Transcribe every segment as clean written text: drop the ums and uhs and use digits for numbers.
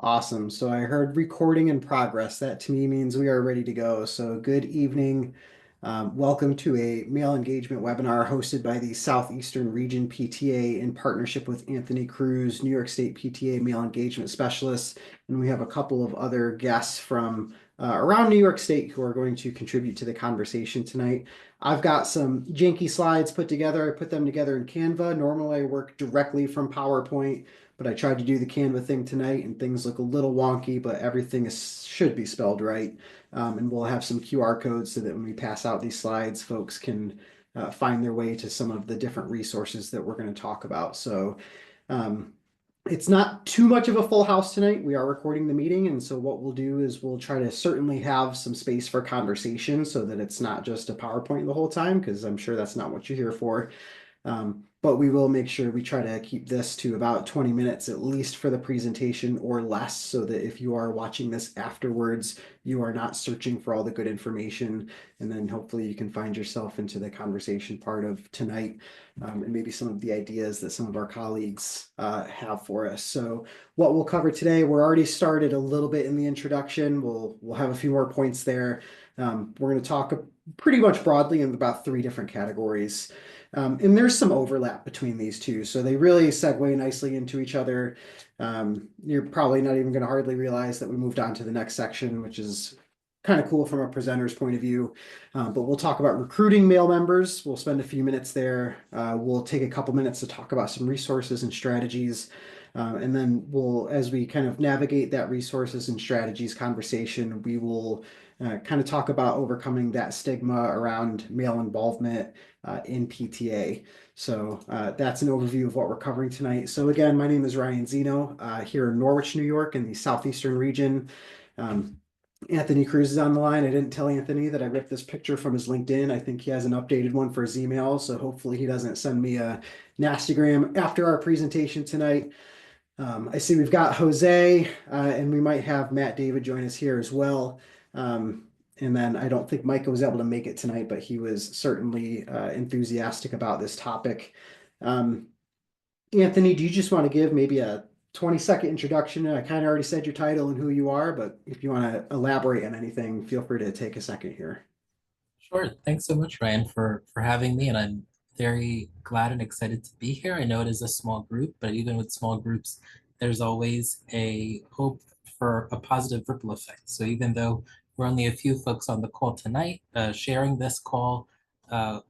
Awesome. So I heard recording in progress. That to me means we are ready to go. So good evening. Welcome to a male engagement webinar hosted by the Southeastern Region PTA in partnership with Anthony Cruz, New York State PTA Male Engagement Specialist. And we have a couple of other guests from around New York State who are going to contribute to the conversation tonight. I've got some janky slides put together. I put them together in Canva. Normally I work directly from PowerPoint, but I tried to do the Canva thing tonight and things look a little wonky, but everything should be spelled right. And we'll have some QR codes so that when we pass out these slides, folks can find their way to some of the different resources that we're going to talk about. So um, it's not too much of a full house tonight. We are recording the meeting, and so what we'll do is we'll try to certainly have some space for conversation so that it's not just a PowerPoint the whole time, because I'm sure that's not what you're here for. But we will make sure we try to keep this to about 20 minutes at least for the presentation or less, so that if you are watching this afterwards, you are not searching for all the good information. And then hopefully you can find yourself into the conversation part of tonight, and maybe some of the ideas that some of our colleagues have for us. So what we'll cover today, we're already started a little bit in the introduction. We'll have a few more points there. We're going to talk pretty much broadly in about three different categories. And there's some overlap between these two, so they really segue nicely into each other. You're probably not even going to hardly realize that we moved on to the next section, which is kind of cool from a presenter's point of view. But we'll talk about recruiting male members. We'll spend a few minutes there. We'll take a couple minutes to talk about some resources and strategies. And then as we kind of navigate that resources and strategies conversation, we will kind of talk about overcoming that stigma around male involvement in PTA. So that's an overview of what we're covering tonight. So again, my name is Ryan Zeno here in Norwich, New York in the Southeastern region. Anthony Cruz is on the line. I didn't tell Anthony that I ripped this picture from his LinkedIn. I think he has an updated one for his email, so hopefully he doesn't send me a nastygram after our presentation tonight. I see we've got Jose, and we might have Matt David join us here as well. And then I don't think Micah was able to make it tonight, but he was certainly enthusiastic about this topic. Anthony, do you just want to give maybe a 20-second introduction? I kind of already said your title and who you are, but if you want to elaborate on anything, feel free to take a second here. Sure. Thanks so much, Ryan, for having me. And I'm very glad and excited to be here. I know it is a small group, but even with small groups, there's always a hope for a positive ripple effect. So even though we're only a few folks on the call tonight, sharing this call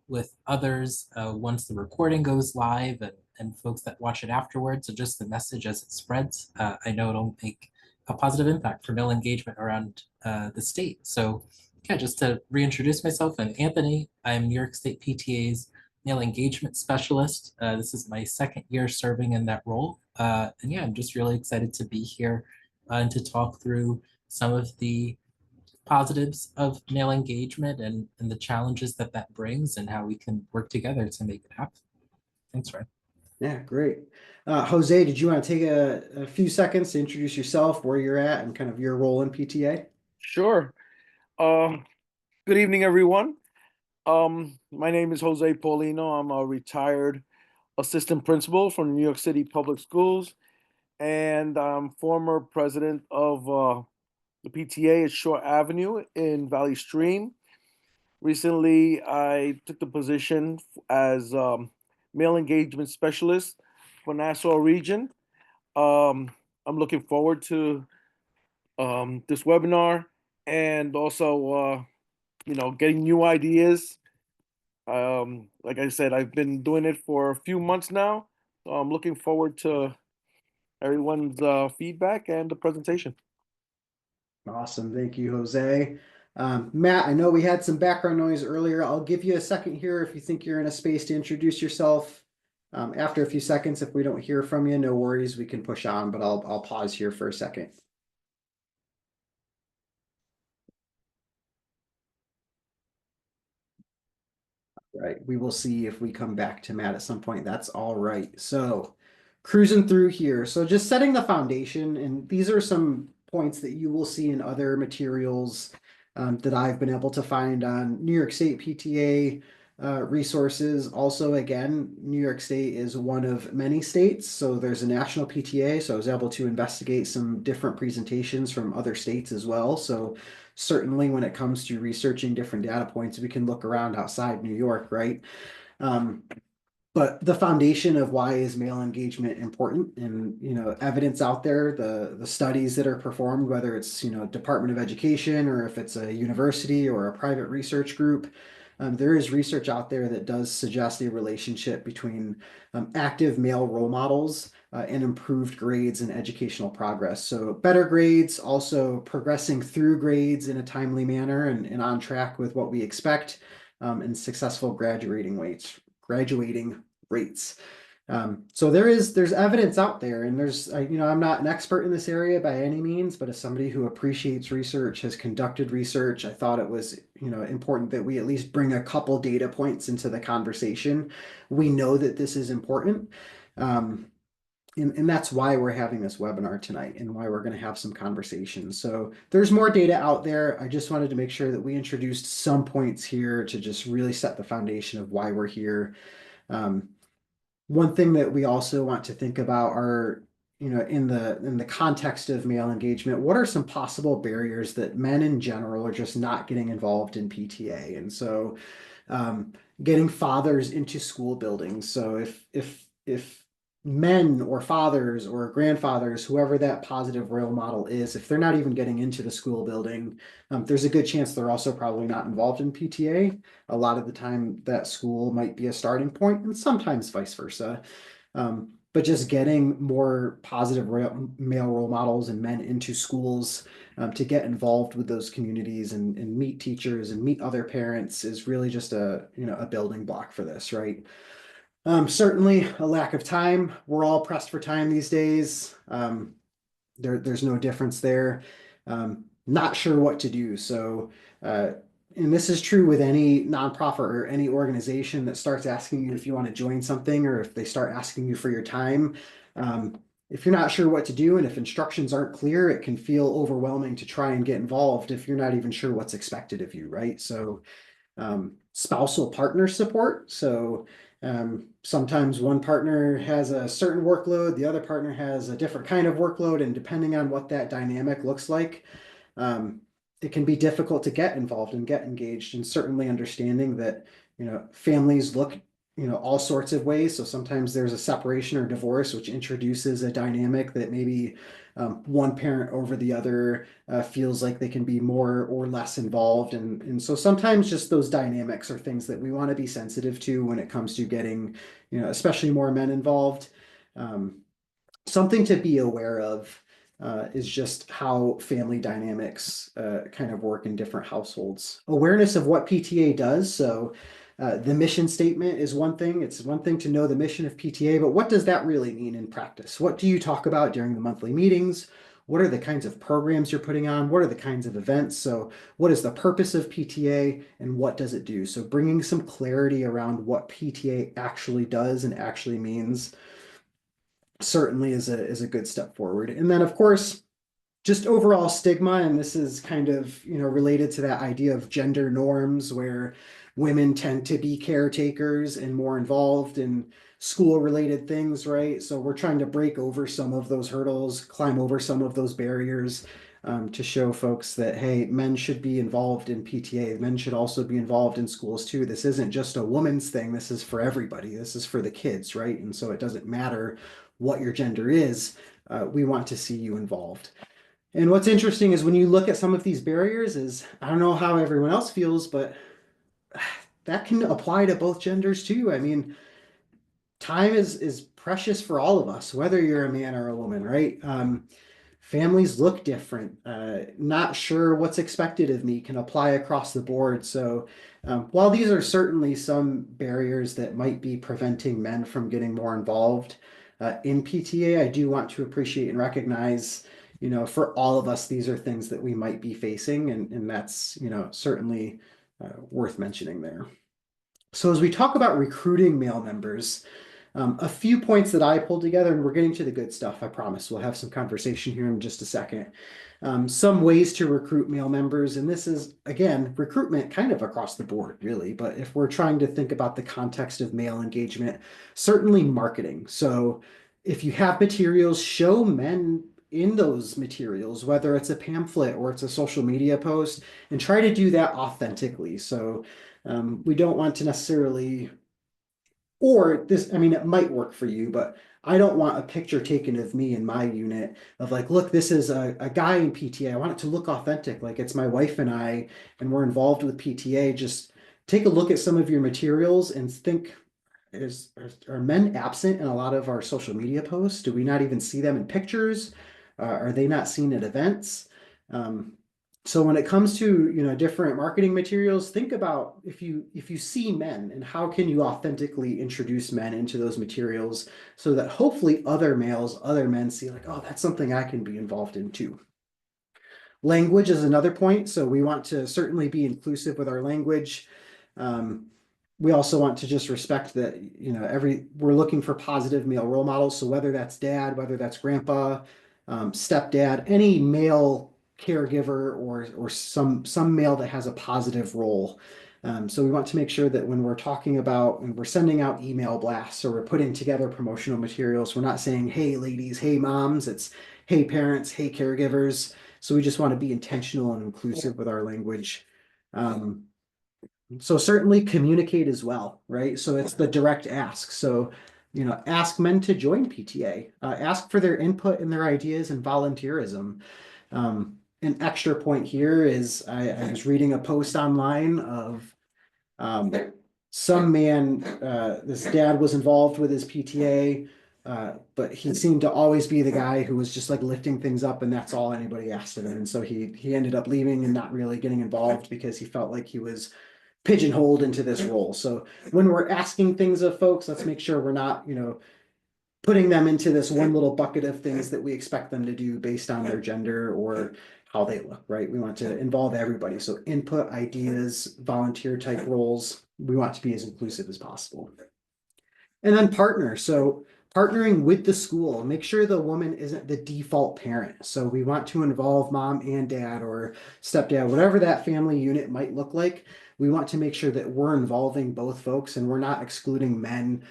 with others once the recording goes live and folks that watch it afterwards, so just the message as it spreads, I know it'll make a positive impact for male engagement around the state. So yeah, just to reintroduce myself, I'm Anthony. I'm New York State PTA's male engagement specialist. This is my second year serving in that role. And yeah, I'm just really excited to be here and to talk through some of the positives of male engagement and the challenges that that brings and how we can work together to make it happen. Thanks, Ryan. Yeah, great. Jose, did you want to take a few seconds to introduce yourself, where you're at, and kind of your role in PTA? Sure. Um, Good evening, everyone. My name is Jose Paulino. I'm a retired assistant principal from New York City Public Schools, and I'm former president of the PTA at Shore Avenue in Valley Stream. Recently, I took the position as male engagement specialist for Nassau Region. Um, I'm looking forward to this webinar and also getting new ideas. Like I said, I've been doing it for a few months now. So I'm looking forward to everyone's feedback and the presentation. Awesome. Thank you, Jose. Matt, I know we had some background noise earlier. I'll give you a second here if you think you're in a space to introduce yourself. After a few seconds, if we don't hear from you, no worries, we can push on, but I'll pause here for a second. Right. We will see if we come back to Matt at some point. That's all right. So cruising through here. So just setting the foundation, and these are some points that you will see in other materials that I've been able to find on New York State PTA, resources. Also, again, New York State is one of many states, so there's a national PTA, so I was able to investigate some different presentations from other states as well. So certainly when it comes to researching different data points, we can look around outside New York, right? Um, but the foundation of why is male engagement important, and evidence out there, the studies that are performed, whether it's Department of Education or if it's a university or a private research group, there is research out there that does suggest a relationship between active male role models and improved grades and educational progress. So better grades, also progressing through grades in a timely manner and on track with what we expect, and successful graduating rates. So there's evidence out there, and I'm not an expert in this area by any means, but as somebody who appreciates research, has conducted research, I thought it was important that we at least bring a couple data points into the conversation. We know that this is important. And that's why we're having this webinar tonight and why we're going to have some conversations. So there's more data out there. I just wanted to make sure that we introduced some points here to just really set the foundation of why we're here. One thing that we also want to think about are, in the context of male engagement, what are some possible barriers that men in general are just not getting involved in PTA? And so getting fathers into school buildings. So if men or fathers or grandfathers, whoever that positive role model is, if they're not even getting into the school building, there's a good chance they're also probably not involved in PTA. A lot of the time that school might be a starting point, and sometimes vice versa. But just getting more positive male role models and men into schools to get involved with those communities and meet teachers and meet other parents is really just a building block for this, right? Certainly a lack of time. We're all pressed for time these days. There's no difference there. Not sure what to do. So, and this is true with any nonprofit or any organization that starts asking you if you want to join something, or if they start asking you for your time. If you're not sure what to do and if instructions aren't clear, it can feel overwhelming to try and get involved if you're not even sure what's expected of you, right? So, spousal partner support. So, sometimes one partner has a certain workload, the other partner has a different kind of workload, and depending on what that dynamic looks like, it can be difficult to get involved and get engaged, and certainly understanding that families look all sorts of ways. So sometimes there's a separation or divorce, which introduces a dynamic that maybe one parent over the other feels like they can be more or less involved. And so sometimes just those dynamics are things that we want to be sensitive to when it comes to getting, especially more men involved. Something to be aware of is just how family dynamics kind of work in different households. Awareness of what PTA does. So the mission statement is one thing. It's one thing to know the mission of PTA, but what does that really mean in practice? What do you talk about during the monthly meetings? What are the kinds of programs you're putting on? What are the kinds of events? So what is the purpose of PTA and what does it do? So bringing some clarity around what PTA actually does and actually means certainly is a good step forward. And then of course, just overall stigma, and this is kind of related to that idea of gender norms where women tend to be caretakers and more involved in school related things, right? So we're trying to break over some of those hurdles, climb over some of those barriers, to show folks that, hey, men should be involved in PTA. Men should also be involved in schools too. This isn't just a woman's thing. This is for everybody. This is for the kids, right? And so it doesn't matter what your gender is. We want to see you involved. And what's interesting is when you look at some of these barriers is, I don't know how everyone else feels, but that can apply to both genders too. I mean, time is precious for all of us, whether you're a man or a woman, right? Families look different. Not sure what's expected of me can apply across the board. So while these are certainly some barriers that might be preventing men from getting more involved in PTA, I do want to appreciate and recognize, for all of us, these are things that we might be facing, and that's, certainly worth mentioning there. So as we talk about recruiting male members, A few points that I pulled together, and we're getting to the good stuff, I promise. We'll have some conversation here in just a second. Some ways to recruit male members, and this is, again, recruitment kind of across the board, really. But if we're trying to think about the context of male engagement, certainly marketing. So if you have materials, show men in those materials, whether it's a pamphlet or it's a social media post, and try to do that authentically. So we don't want to necessarily, or this, I mean, it might work for you, but I don't want a picture taken of me in my unit of like, look, this is a guy in PTA. I want it to look authentic, like it's my wife and I, and we're involved with PTA. Just take a look at some of your materials and think, are men absent in a lot of our social media posts? Do we not even see them in pictures? Are they not seen at events? Um, so when it comes to, different marketing materials, think about if you see men and how can you authentically introduce men into those materials so that hopefully other males, other men see like, oh, that's something I can be involved in too. Language is another point. So we want to certainly be inclusive with our language. Um, we also want to just respect that, we're looking for positive male role models. So whether that's dad, whether that's grandpa, stepdad, any male caregiver or some male that has a positive role. So we want to make sure that when we're sending out email blasts or we're putting together promotional materials, we're not saying, hey ladies, hey moms, it's hey parents, hey caregivers. So we just want to be intentional and inclusive with our language. So certainly communicate as well, right? So it's the direct ask. So, ask men to join PTA, ask for their input and their ideas and volunteerism. An extra point here is I was reading a post online of um, some man, this dad was involved with his PTA, but he seemed to always be the guy who was just like lifting things up, and that's all anybody asked of him. And so he ended up leaving and not really getting involved because he felt like he was pigeonholed into this role. So when we're asking things of folks, let's make sure we're not, putting them into this one little bucket of things that we expect them to do based on their gender or how they look, right? We want to involve everybody. So input, ideas, volunteer type roles, we want to be as inclusive as possible. And then partner. So partnering with the school, make sure the woman isn't the default parent. So we want to involve mom and dad or stepdad, whatever that family unit might look like. We want to make sure that we're involving both folks and we're not excluding men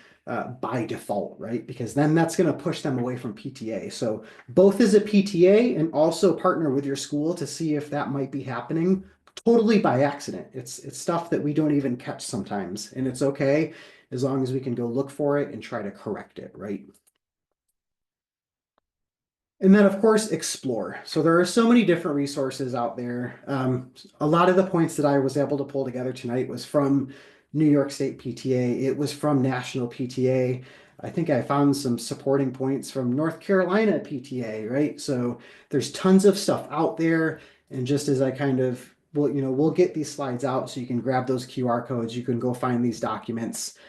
by default, right? Because then that's going to push them away from PTA. So both as a PTA and also partner with your school to see if that might be happening totally by accident. It's stuff that we don't even catch sometimes, and it's okay as long as we can go look for it and try to correct it, right? And then, of course, explore. So there are so many different resources out there. A lot of the points that I was able to pull together tonight was from New York State PTA. It was from National PTA. I think I found some supporting points from North Carolina PTA, right? So there's tons of stuff out there. And just as I kind of, we'll get these slides out so you can grab those QR codes. You can go find these documents.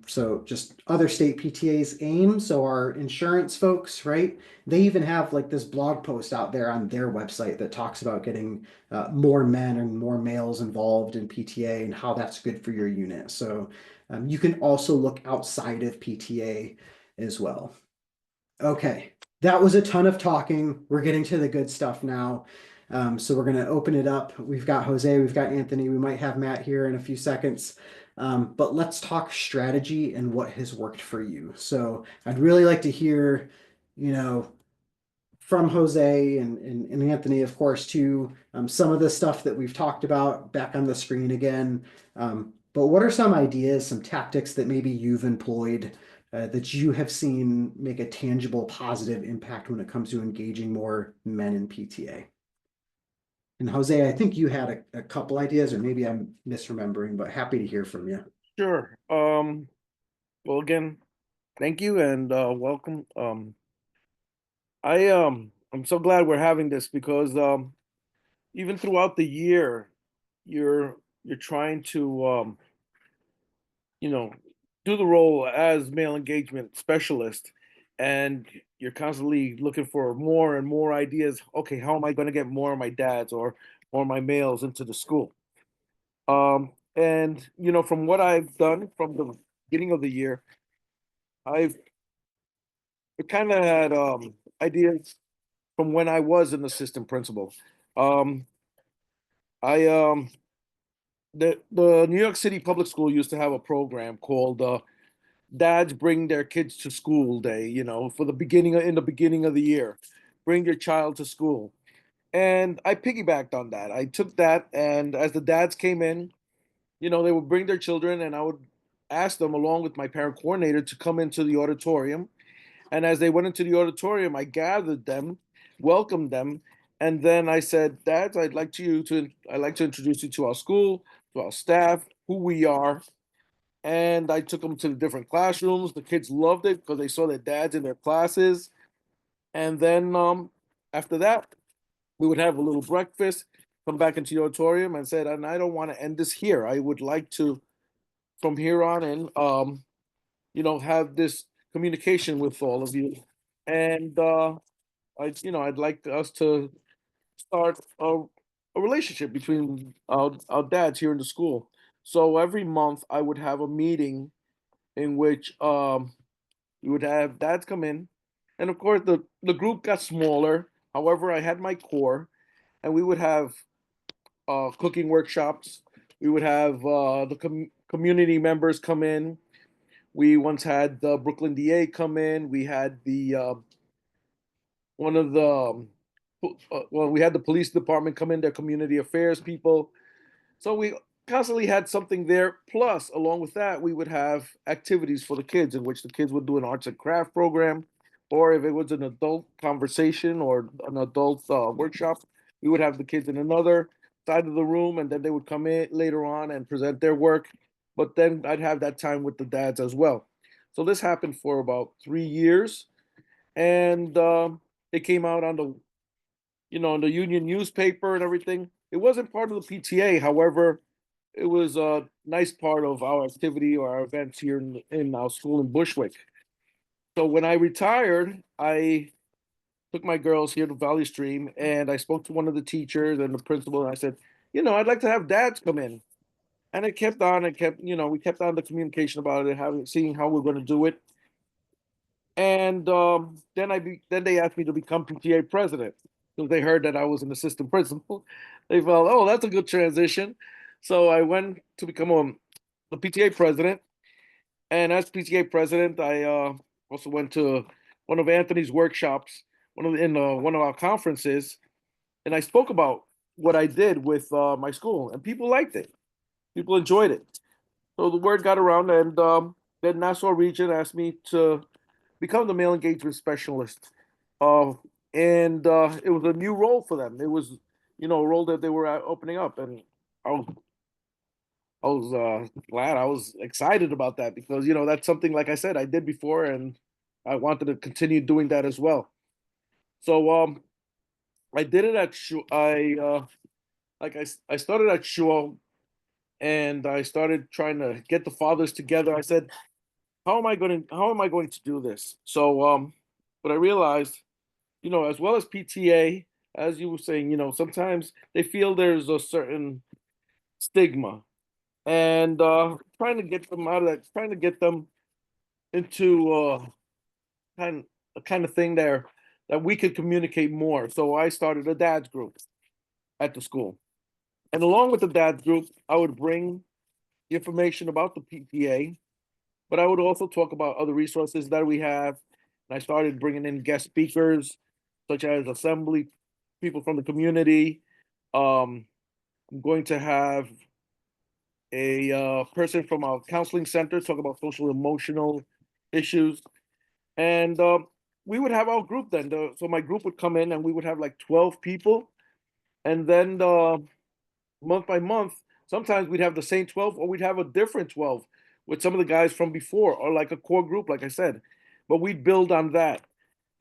So just other state PTAs aim. So our insurance folks, right? They even have like this blog post out there on their website that talks about getting more men and more males involved in PTA and how that's good for your unit. So you can also look outside of PTA as well. Okay, that was a ton of talking. We're getting to the good stuff now. So we're going to open it up. We've got Jose, we've got Anthony, we might have Matt here in a few seconds. But let's talk strategy and what has worked for you. So I'd really like to hear, from Jose and Anthony, of course, too, some of the stuff that we've talked about back on the screen again. But what are some ideas, some tactics that maybe you've employed that you have seen make a tangible, positive impact when it comes to engaging more men in PTA? And Jose, I think you had a couple ideas, or maybe I'm misremembering, but happy to hear from you. Sure. Well, again, thank you and welcome. I'm so glad we're having this because even throughout the year, you're trying to you know do the role as male engagement specialist, and you're constantly looking for more and more ideas. Okay, how am I going to get more of my dads or more of my males into the school? And from what I've done from the beginning of the year, I've kind of had ideas from when I was an assistant principal. Um, I the New York City Public School used to have a program called Dads Bring Their Kids to School Day. For the beginning of the year, bring your child to school. And I piggybacked on that. I took that, and as the dads came in, they would bring their children, and I would ask them, along with my parent coordinator, to come into the auditorium. And as they went into the auditorium, I gathered them, welcomed them, and then I said, "Dads, I'd like to introduce you to our school, to our staff, who we are." And I took them to the different classrooms. The kids loved it because they saw their dads in their classes. And then after that, we would have a little breakfast, come back into the auditorium, and said, "And I don't want to end this here. I would like to, from here on in, have this communication with all of you." And I'd like us to start a relationship between our dads here in the school. So every month I would have a meeting in which we would have dads come in. And of course, the group got smaller. However, I had my core, and we would have cooking workshops. We would have the community members come in. We once had the Brooklyn DA come in. We had the one of the well, we had the police department come in, their community affairs people. So we constantly had something there. Plus, along with that, we would have activities for the kids in which the kids would do an arts and craft program, or if it was an adult conversation or an adult workshop, we would have the kids in another side of the room, and then they would come in later on and present their work. But then I'd have that time with the dads as well. So this happened for about 3 years, and it came out on the union newspaper and everything. It wasn't part of the PTA, however, it was a nice part of our activity or our events here in our school in Bushwick. So when I retired, I took my girls here to Valley Stream, and I spoke to one of the teachers and the principal, and I said, I'd like to have dads come in. And it kept on, we kept on the communication about it, seeing how we're going to do it. And then they asked me to become PTA president because they heard that I was an assistant principal. They felt, oh, that's a good transition. So I went to become the PTA president. And as PTA president, I also went to one of Anthony's workshops, one of our conferences, and I spoke about what I did with my school, and people liked it. People enjoyed it. So the word got around, and then Nassau Region asked me to become the male engagement specialist. Uh, and it was a new role for them. It was, a role that they were opening up, and I was, I was glad. I was excited about that because that's something, like I said, I did before, and I wanted to continue doing that as well. So I did it at I started at Shul, and I started trying to get the fathers together. I said, how am I going to do this? So but I realized, as well as PTA, as you were saying, sometimes they feel there's a certain stigma, and trying to get them out of that, trying to get them into kind of thing there that we could communicate more. So I started a dad's group at the school, and along with the dad's group, I would bring information about the PTA, but I would also talk about other resources that we have. And I started bringing in guest speakers, such as assembly people from the community. I'm going to have a person from our counseling center talk about social emotional issues, and we would have our group then. So my group would come in, and we would have like 12 people, and then month by month, sometimes we'd have the same 12, or we'd have a different 12 with some of the guys from before, or like a core group, like I said. But we'd build on that,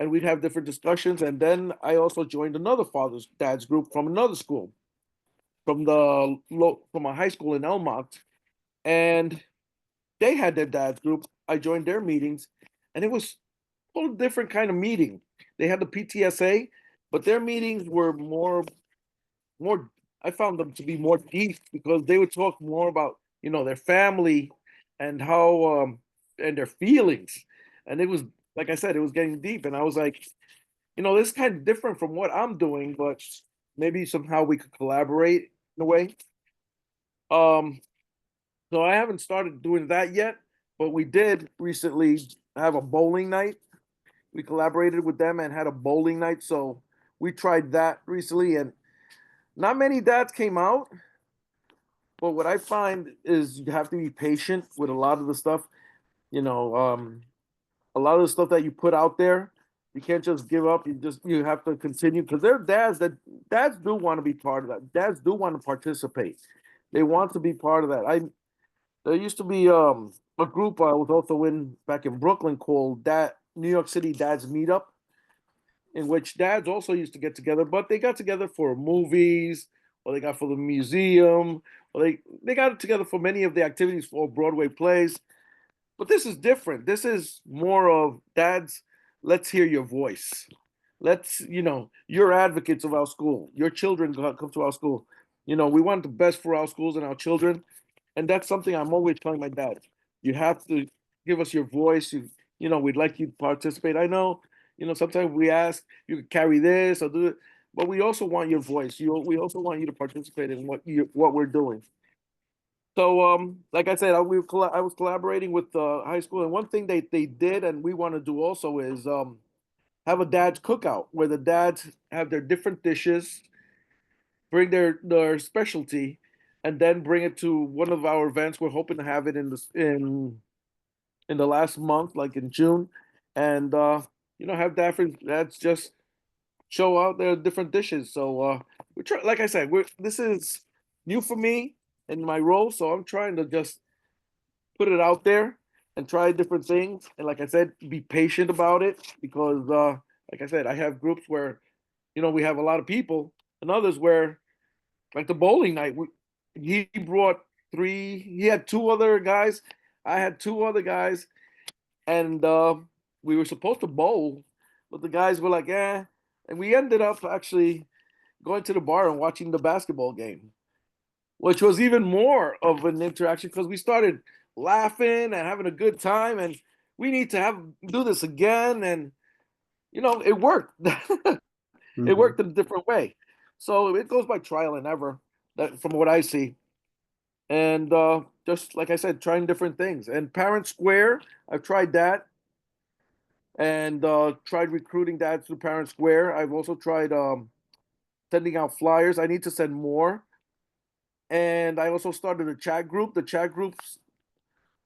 and we'd have different discussions. And then I also joined another father's dad's group from another school, from a high school in Elmont, and they had their dad's group. I joined their meetings, and it was a whole different kind of meeting. They had the PTSA, but their meetings were more. I found them to be more deep because they would talk more about their family and how and their feelings. and it was like I said, it was getting deep, and I was like, this is kind of different from what I'm doing, but maybe somehow we could collaborate in a way. Um, so I haven't started doing that yet, but we did recently have a bowling night. We collaborated with them and had a bowling night, so we tried that recently, and not many dads came out. But what I find is you have to be patient with a lot of the stuff. You know, a lot of the stuff that you put out there, you can't just give up. You have to continue because there are dads do want to be part of that. Dads do want to participate. They want to be part of that. I There used to be a group I was also in back in Brooklyn called Dad New York City Dads Meetup, in which dads also used to get together, but they got together for movies, or they got for the museum, or they got together for many of the activities for Broadway plays. But this is different. This is more of dads, let's hear your voice. You're advocates of our school. Your children come to our school. We want the best for our schools and our children. And that's something I'm always telling my dad. You have to give us your voice. We'd like you to participate. I know, sometimes we ask you could carry this or do it, but we also want your voice. We also want you to participate in what we're doing. So, like I said, I was collaborating with the high school, and one thing they did, and we want to do also is have a dad's cookout where the dads have their different dishes, bring their specialty, and then bring it to one of our events. We're hoping to have it in the last month, like in June, and have different dads just show out their different dishes. So we try, like I said, we're this is new for me in my role, so I'm trying to just put it out there and try different things. And like I said, be patient about it because, like I said, I have groups where we have a lot of people, and others where, like the bowling night, he brought three. He had two other guys. I had two other guys, and we were supposed to bowl, but the guys were like, "eh," and we ended up actually going to the bar and watching the basketball game, which was even more of an interaction because we started laughing and having a good time, and we need to have do this again, and it worked. It Mhm. worked in a different way, so it goes by trial and error. That from what I see, and just like I said, trying different things. And Parent Square, I've tried that, and tried recruiting that through Parent Square. I've also tried sending out flyers. I need to send more. And I also started a chat group. The chat groups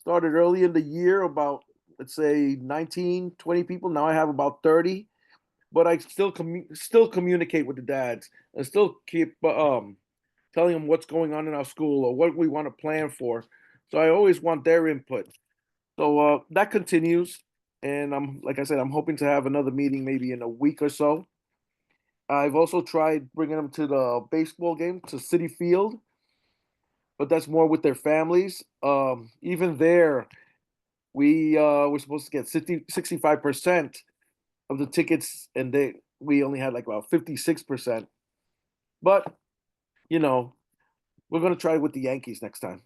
started early in the year, about let's say 19, 20 people. Now I have about 30, but I still communicate with the dads and still keep telling them what's going on in our school or what we want to plan for. So I always want their input. So that continues, and like I said, I'm hoping to have another meeting maybe in a week or so. I've also tried bringing them to the baseball game to City Field, but that's more with their families. Even there, we were supposed to get 65% of the tickets, and we only had like about 56%. But you know, we're gonna try with the Yankees next time.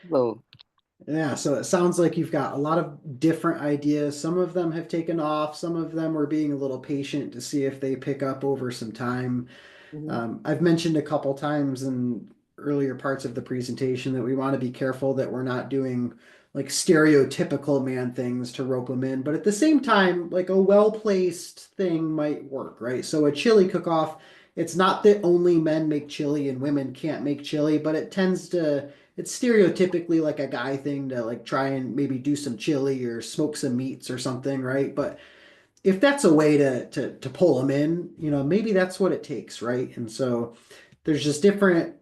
So Yeah, so it sounds like you've got a lot of different ideas. Some of them have taken off, some of them are being a little patient to see if they pick up over some time. mhm. I've mentioned a couple times in earlier parts of the presentation that we want to be careful that we're not doing like stereotypical man things to rope them in, but at the same time, like a well-placed thing might work, right? So a chili cook-off, it's not that only men make chili and women can't make chili, but it's stereotypically like a guy thing to like try and maybe do some chili or smoke some meats or something, right? But if that's a way to pull them in, maybe that's what it takes, right? And so there's just different.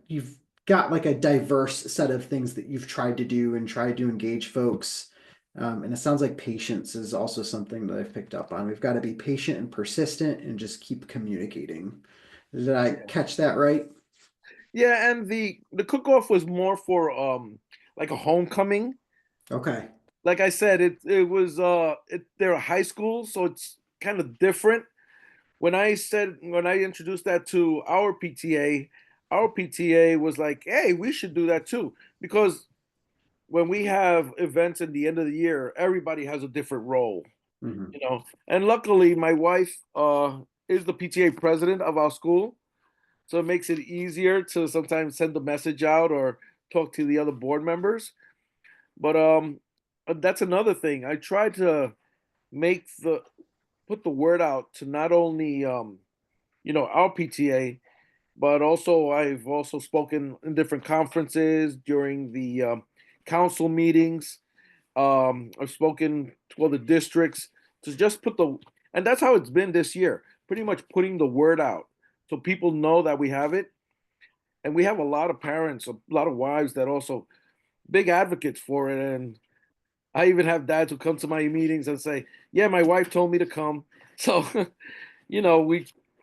You've got like a diverse set of things that you've tried to do and tried to engage folks. And it sounds like patience is also something that I've picked up on. We've got to be patient and persistent and just keep communicating. Did I Yeah. catch that right? Yeah, and the cook off was more for like a homecoming. Okay. Like I said, it was they're a high school, so it's kind of different. When I introduced that to our PTA was like, "Hey, we should do that too," because when we have events at the end of the year, everybody has a different role, Mhm. you know. And luckily, my wife is the PTA president of our school, so it makes it easier to sometimes send the message out or talk to the other board members. But that's another thing. I try to make the put the word out to not only our PTA, but also I've also spoken in different conferences during the council meetings. I've spoken to other districts to just put the, and that's how it's been this year. Pretty much putting the word out so people know that we have it, and we have a lot of parents, a lot of wives that also big advocates for it. And I even have dads who come to my meetings and say, "Yeah, my wife told me to come." So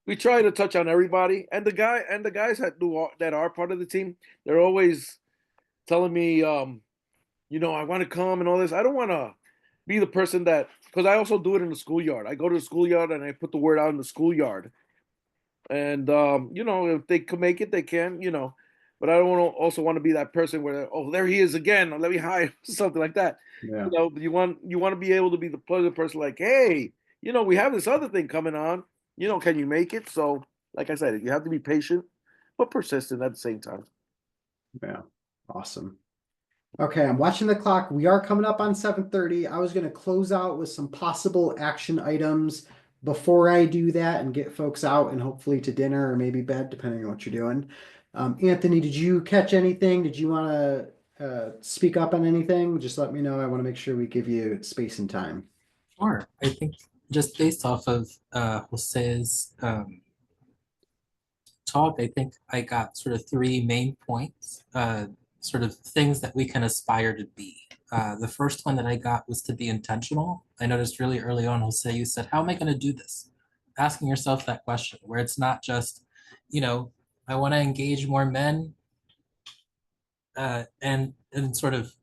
we try to touch on everybody, and the guys that are part of the team, they're always telling me, I want to come and all this. I don't want to be the person that, because I also do it in the schoolyard. I go to the schoolyard and I put the word out in the schoolyard, and if they can make it, they can, but I don't also want to be that person where, oh, there he is again, let me hire something like that. Yeah. You want to be able to be the pleasant person, like, hey, we have this other thing coming on, can you make it? So like I said, you have to be patient but persistent at the same time. Yeah. Awesome. Okay, I'm watching the clock. We are coming up on 7:30. I was going to close out with some possible action items before I do that and get folks out and hopefully to dinner or maybe bed, depending on what you're doing. Anthony, did you catch anything? Did you want to speak up on anything? Just let me know. I want to make sure we give you space and time. Sure. I think just based off of Jose's talk, I think I got sort of three main points, sort of things that we can aspire to be. The first one that I got was to be intentional. I noticed really early on, Jose, you said, how am I going to do this? Asking yourself that question, where it's not just, you know, I want to engage more men and sort of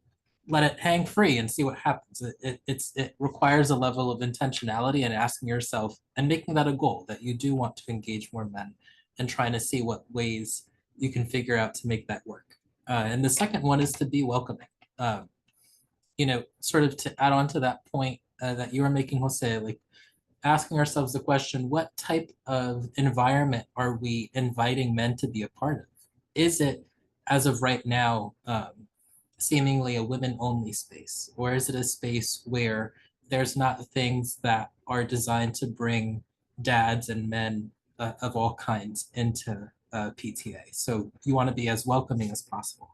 let it hang free and see what happens. It requires a level of intentionality and asking yourself and making that a goal that you do want to engage more men and trying to see what ways you can figure out to make that work. And the second one is to be welcoming. Sort of to add on to that point that you were making, Jose, like asking ourselves the question, what type of environment are we inviting men to be a part of? Is it, as of right now, seemingly a women only space? Or is it a space where there's not things that are designed to bring dads and men of all kinds into PTA? So you want to be as welcoming as possible.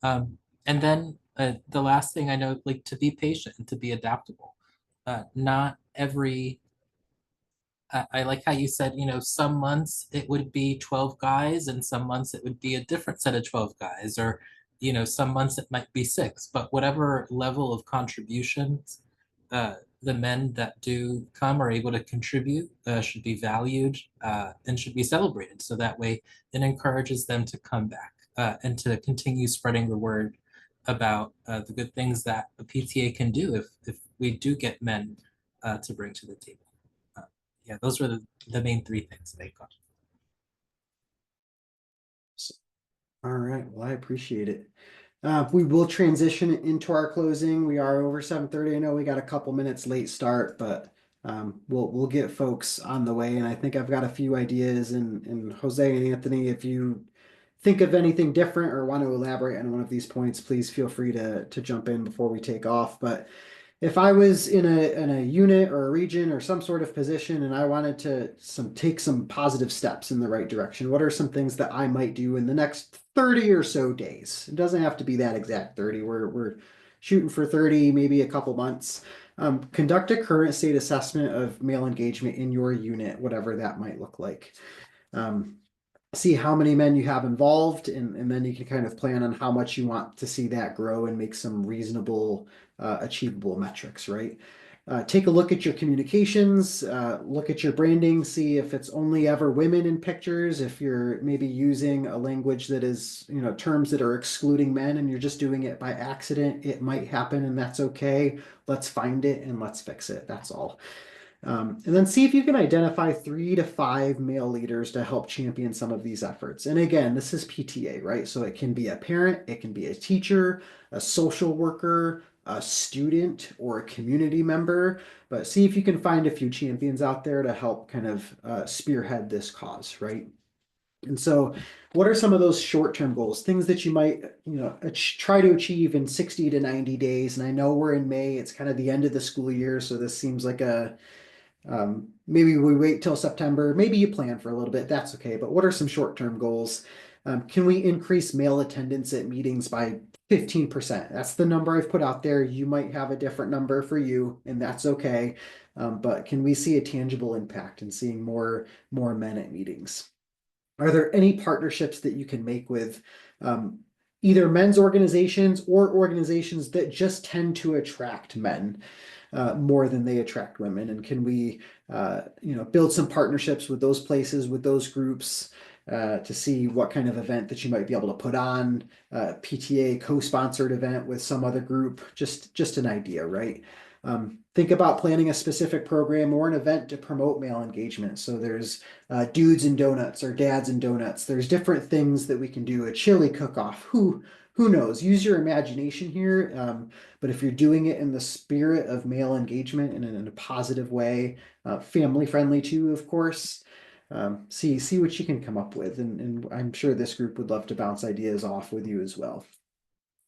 And then the last thing I know, like to be patient and to be adaptable. Not every I like how you said, some months it would be 12 guys and some months it would be a different set of 12 guys, or, some months it might be six, but whatever level of contributions the men that do come are able to contribute should be valued and should be celebrated. So that way it encourages them to come back and to continue spreading the word about the good things that a PTA can do if we do get men to bring to the table. Yeah, those were the main three things that I got. All right. Well, I appreciate it. We will transition into our closing. We are over 7:30. I know we got a couple minutes late start, but we'll get folks on the way. And I think I've got a few ideas. And Jose and Anthony, if you think of anything different or want to elaborate on one of these points, please feel free to jump in before we take off. But if I was in a unit or a region or some sort of position and I wanted to take some positive steps in the right direction, what are some things that I might do in the next 30 or so days? It doesn't have to be that exact 30. We're shooting for 30, maybe a couple months. Conduct a current state assessment of male engagement in your unit, whatever that might look like. See how many men you have involved, and then you can kind of plan on how much you want to see that grow and make some reasonable, achievable metrics, right? Take a look at your communications, look at your branding, see if it's only ever women in pictures, if you're maybe using a language that is, terms that are excluding men and you're just doing it by accident. It might happen and that's okay. Let's find it and let's fix it. That's all. And then see if you can identify 3 to 5 male leaders to help champion some of these efforts. And again, this is PTA, right? So it can be a parent, it can be a teacher, a social worker, a student, or a community member. But see if you can find a few champions out there to help kind of spearhead this cause, right? And so, what are some of those short-term goals? Things that you might, try to achieve in 60 to 90 days. And I know we're in May, it's kind of the end of the school year, so this seems like maybe we wait till September. Maybe you plan for a little bit. That's okay. But what are some short-term goals? Can we increase male attendance at meetings by 15%? That's the number I've put out there. You might have a different number for you, and that's okay. But can we see a tangible impact in seeing more men at meetings? Are there any partnerships that you can make with either men's organizations or organizations that just tend to attract men more than they attract women? And can we, build some partnerships with those places, with those groups, to see what kind of event that you might be able to put on, PTA co-sponsored event with some other group, just an idea, right? Think about planning a specific program or an event to promote male engagement. So there's dudes and donuts or dads and donuts. There's different things that we can do. A chili cook-off. Who knows? Use your imagination here. But if you're doing it in the spirit of male engagement and in a positive way, family friendly too, of course. See what you can come up with, and I'm sure this group would love to bounce ideas off with you as well.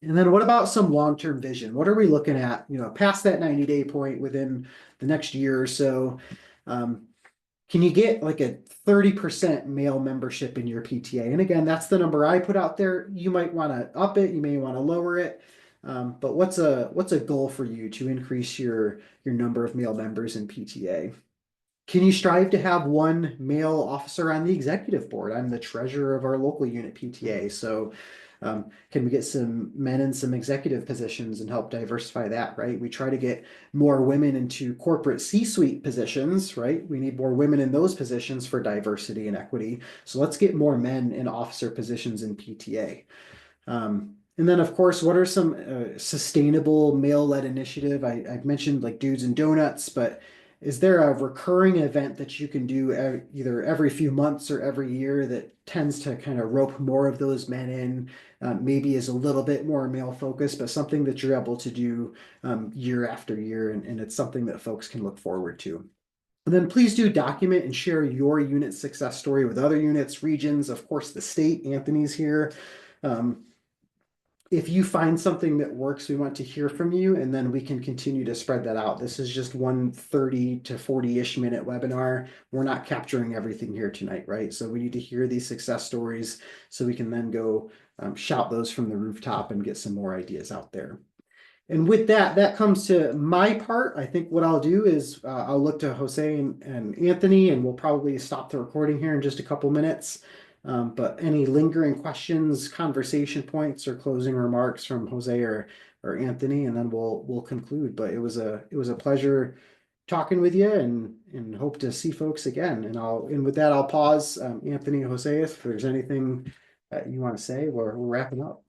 And then what about some long-term vision? What are we looking at, past that 90-day point within the next year or so? Can you get like a 30% male membership in your PTA? And again, that's the number I put out there. You might want to up it, you may want to lower it. But what's a goal for you to increase your number of male members in PTA? Can you strive to have one male officer on the executive board? I'm the treasurer of our local unit PTA, so can we get some men in some executive positions and help diversify that, right? We try to get more women into corporate C-suite positions, right? We need more women in those positions for diversity and equity. So let's get more men in officer positions in PTA. And then, of course, what are some sustainable male-led initiative? I've mentioned like Dudes and Donuts, but is there a recurring event that you can do either every few months or every year that tends to kind of rope more of those men in, maybe is a little bit more male focused, but something that you're able to do year after year, and it's something that folks can look forward to. And then please do document and share your unit success story with other units, regions, of course, the state. Anthony's here. If you find something that works, we want to hear from you, and then we can continue to spread that out. This is just one 30 to 40-ish minute webinar. We're not capturing everything here tonight, right? So we need to hear these success stories so we can then go shout those from the rooftop and get some more ideas out there. And with that, that comes to my part. I think what I'll do is I'll look to Jose and Anthony, and we'll probably stop the recording here in just a couple minutes. But any lingering questions, conversation points, or closing remarks from Jose or Anthony, and then we'll conclude. But it was a pleasure talking with you, and hope to see folks again. And with that, I'll pause. Anthony, Jose, if there's anything that you want to say, we're wrapping up.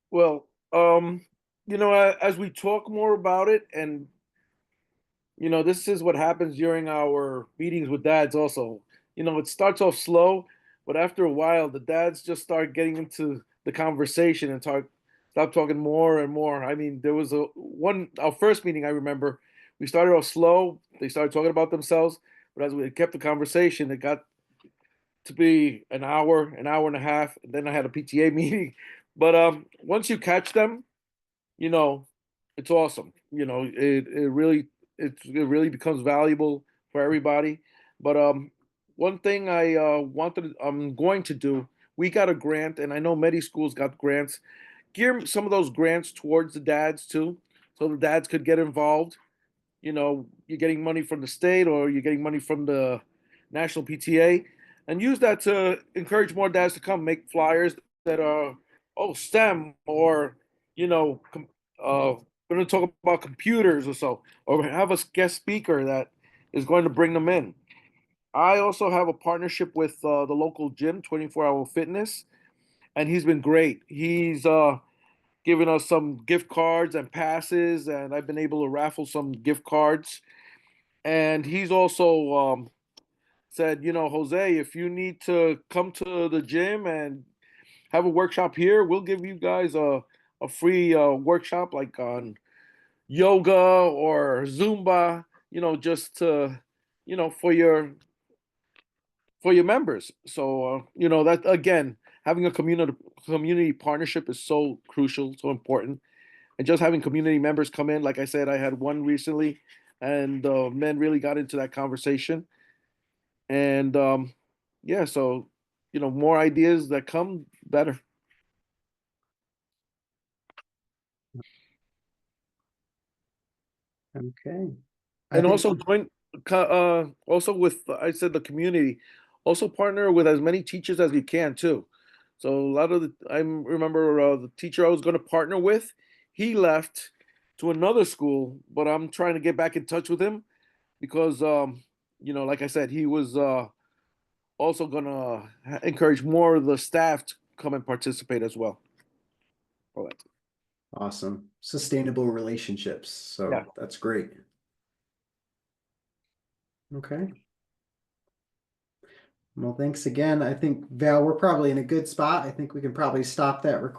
Well, as we talk more about it, and this is what happens during our meetings with dads also. It starts off slow, but after a while, the dads just start getting into the conversation and stop talking more and more. I mean, there was our first meeting, I remember, we started off slow. They started talking about themselves, but as we kept the conversation, it got to be an hour and a half. And then I had a PTA meeting. But once you catch them, it's awesome. It really becomes valuable for everybody. But one thing I'm going to do, we got a grant, and I know many schools got grants. Gear some of those grants towards the dads too, so the dads could get involved. You're getting money from the state or you're getting money from the national PTA, and use that to encourage more dads to come make flyers that are STEM, or we're going to talk about computers or so, or have a guest speaker that is going to bring them in. I also have a partnership with the local gym, 24-Hour Fitness, and he's been great. He's given us some gift cards and passes, and I've been able to raffle some gift cards. And he's also said, Jose, if you need to come to the gym and have a workshop here, we'll give you guys a free workshop like on yoga or Zumba, just to, for your members. So that again, having a community partnership is so crucial, so important, and just having community members come in. Like I said, I had one recently, and men really got into that conversation, and yeah, so more ideas that come, better. Okay. I And think also join also with I said the community, also partner with as many teachers as you can too. So a lot of the I remember the teacher I was going to partner with, he left to another school, but I'm trying to get back in touch with him because like I said, he was also going to encourage more of the staff to come and participate as well. All right. awesome. Sustainable relationships. Yeah. So that's great. Okay. Well, thanks again. I think, Val, we're probably in a good spot. I think we can probably stop that recording.